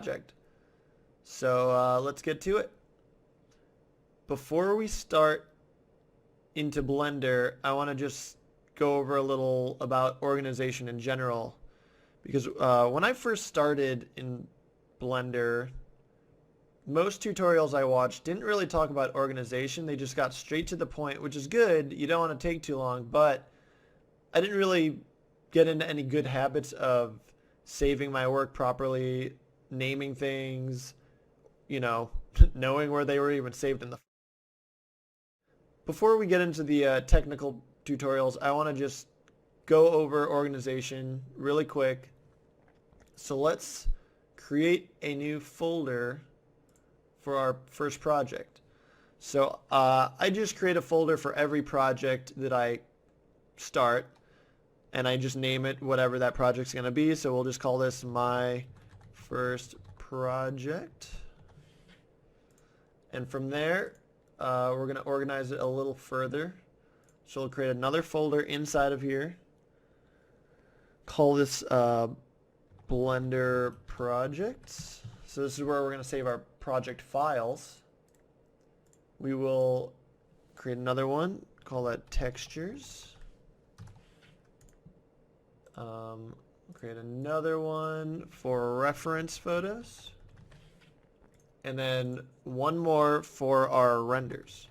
project. So let's get to it. Before we start into Blender, I want to just go over a little about organization in general. Because when I first started in Blender, most tutorials I watched didn't really talk about organization. They just got straight to the point, which is good. You don't want to take too long, but I didn't really get into any good habits of saving my work properly, naming things, knowing where they were even saved in the. Before we get into the technical tutorials, I want to just go over organization really quick. So let's create a new folder for our first project. So I just create a folder for every project that I start, and I just name it whatever that project's going to be. So we'll just call this my first project. And from there, we're going to organize it a little further. So we'll create another folder inside of here. Call this Blender projects. So this is where we're going to save our project files. We will create another one, call that textures. Create another one for reference photos. And then one more for our renders.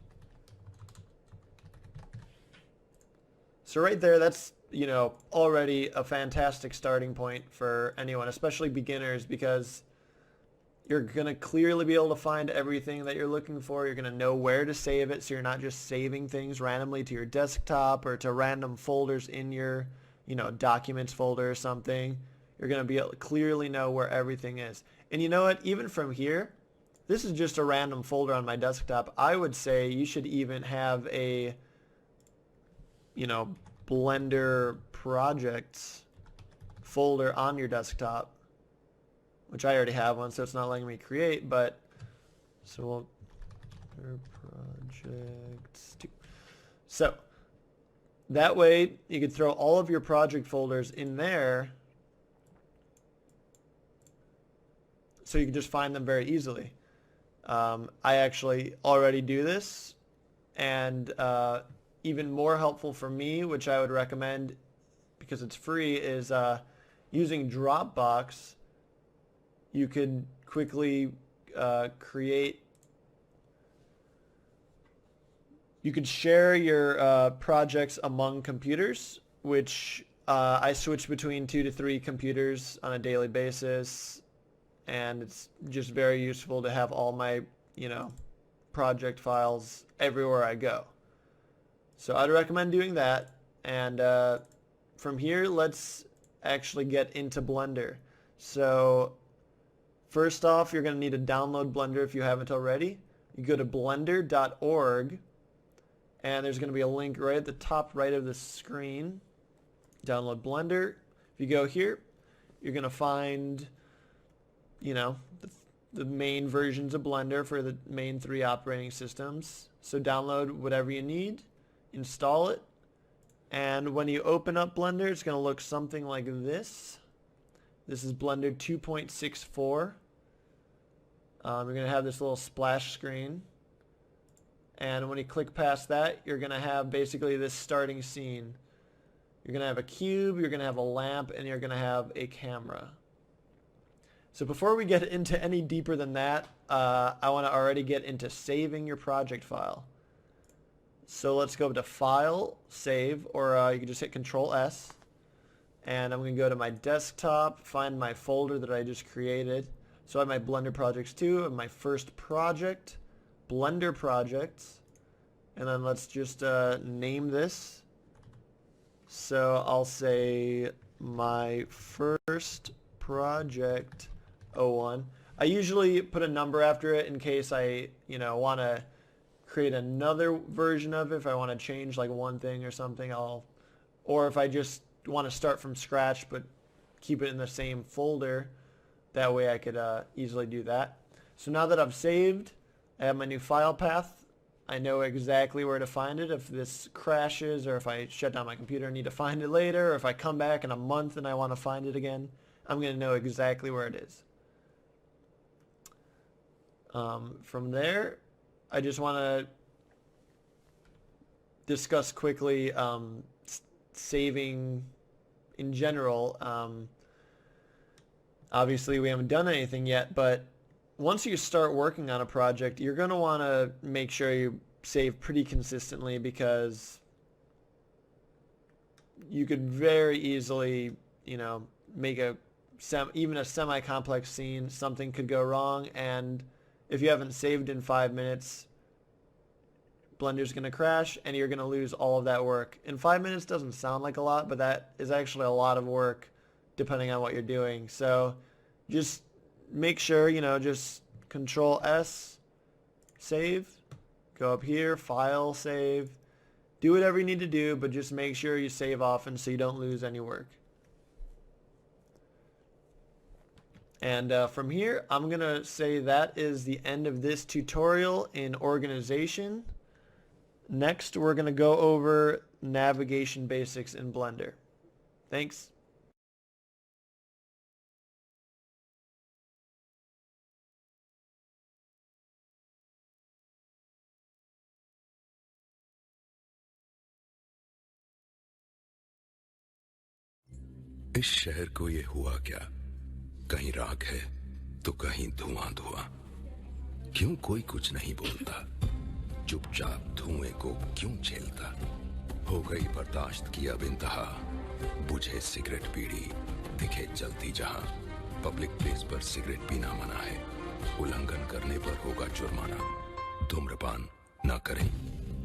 So right there, that's, already a fantastic starting point for anyone, especially beginners, because you're going to clearly be able to find everything that you're looking for. You're going to know where to save it, so you're not just saving things randomly to your desktop or to random folders in your, documents folder or something. You're going to be able to clearly know where everything is. And you know what? Even from here, this is just a random folder on my desktop. I would say you should even have a, Blender projects folder on your desktop, which I already have one, so it's not letting me create, but so we'll projects 2. So that way you could throw all of your project folders in there, so you can just find them very easily. I actually already do this, and even more helpful for me, which I would recommend because it's free, is using Dropbox. You could quickly you could share your projects among computers, which I switch between 2 to 3 computers on a daily basis, and it's just very useful to have all my, project files everywhere I go. So I'd recommend doing that, and from here, let's actually get into Blender. So first off, you're going to need to download Blender if you haven't already. You go to blender.org, and there's going to be a link right at the top right of the screen. Download Blender. If you go here, you're going to find, the main versions of Blender for the main 3 operating systems. So download whatever you need, install it, and when you open up Blender, it's going to look something like this. This is Blender 2.64. You're going to have this little splash screen, and when you click past that, you're going to have basically this starting scene. You're going to have a cube, you're going to have a lamp, and you're going to have a camera. So before we get into any deeper than that, I want to already get into saving your project file. So let's go to File, Save, or you can just hit Control S. And I'm going to go to my desktop, find my folder that I just created. So I have my Blender Projects 2, and my first project, Blender Projects. And then let's just name this. So I'll say my first project 01. I usually put a number after it in case I, want to create another version of it. If I want to change like one thing or something, or if I just want to start from scratch but keep it in the same folder, that way I could easily do that. So now that I've saved, I have my new file path. I know exactly where to find it if this crashes, or if I shut down my computer and need to find it later, or if I come back in a month and I want to find it again. I'm going to know exactly where it is. From there, I just want to discuss quickly saving in general. Obviously, we haven't done anything yet, but once you start working on a project, you're going to want to make sure you save pretty consistently, because you could very easily, make even a semi-complex scene, something could go wrong, and if you haven't saved in 5 minutes, Blender's going to crash and you're going to lose all of that work. And 5 minutes doesn't sound like a lot, but that is actually a lot of work depending on what you're doing. So just make sure, just Control S, save, go up here, File, save, do whatever you need to do, but just make sure you save often so you don't lose any work. And from here, I'm going to say that is the end of this tutorial in organization. Next, we're going to go over navigation basics in Blender. Thanks. इस शहर को ये हुआ क्या? कहीं राख है तो कहीं धुआं धुआं। क्यों कोई कुछ नहीं बोलता? चुपचाप धुएं को क्यों झेलता? हो गई बर्दाश्त की अब इंतहा, बुझे सिगरेट बीड़ी दिखे जलती जहां। पब्लिक प्लेस पर सिगरेट पीना मना है, उल्लंघन करने पर होगा जुर्माना। धूम्रपान ना करें,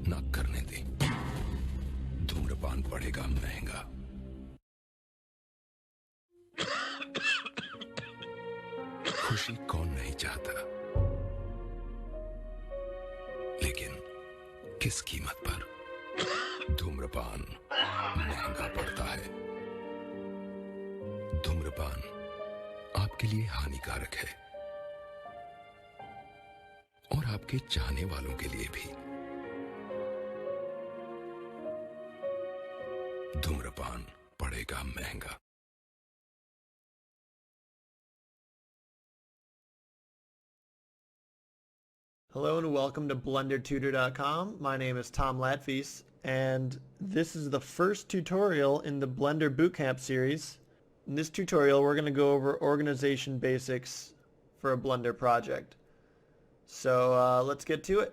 ना करने दें, धूम्रपान पड़ेगा महंगा। खुशी कौन नहीं चाहता, लेकिन किस कीमत पर? धूम्रपान महंगा पड़ता है। धूम्रपान आपके लिए हानिकारक है और आपके चाहने वालों के लिए भी। धूम्रपान पड़ेगा महंगा। Hello and welcome to BlenderTutor.com. My name is Tom Latvies, and this is the first tutorial in the Blender Bootcamp series. In this tutorial, we're going to go over organization basics for a Blender project. So let's get to it.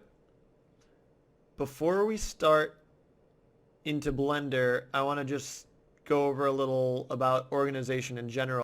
Before we start into Blender, I want to just go over a little about organization in general.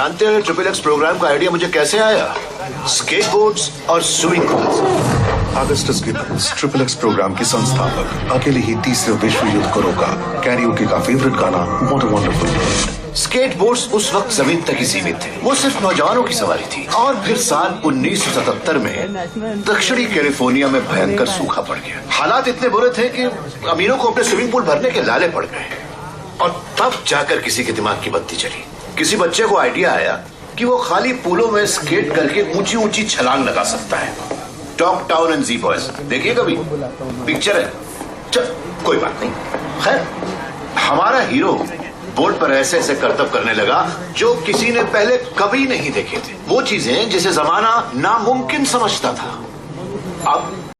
जानते हैं triple X program का idea मुझे कैसे आया? Skateboards और swimming pools. Augustus Gibbons, triple X program के संस्थापक, अकेले ही तीसरे विश्व युद्ध को रोका। कैरियोके का फेवरेट गाना व्हाट अ वंडरफुल वर्ल्ड। स्केटबोर्ड्स उस वक्त जमीन तक ही सीमित थे, वो सिर्फ नौजवानों की सवारी थी। और फिर साल 1977 में दक्षिणी कैलिफोर्निया में भयंकर सूखा पड़ गया। हालात इतने बुरे थे कि अमीरों को अपने स्विमिंग पूल भरने के लाले पड़ गए। और तब जाकर किसी के दिमाग की बत्ती चली। किसी बच्चे को आइडिया आया कि वो खाली पूलों में स्केट करके ऊंची ऊंची छलांग लगा सकता है। Talk town and G boys देखिए कभी, पिक्चर है। चल कोई बात नहीं। खैर, हमारा हीरो बोर्ड पर ऐसे ऐसे करतब करने लगा जो किसी ने पहले कभी नहीं देखे थे। वो चीजें जिसे जमाना नामुमकिन समझता था। अब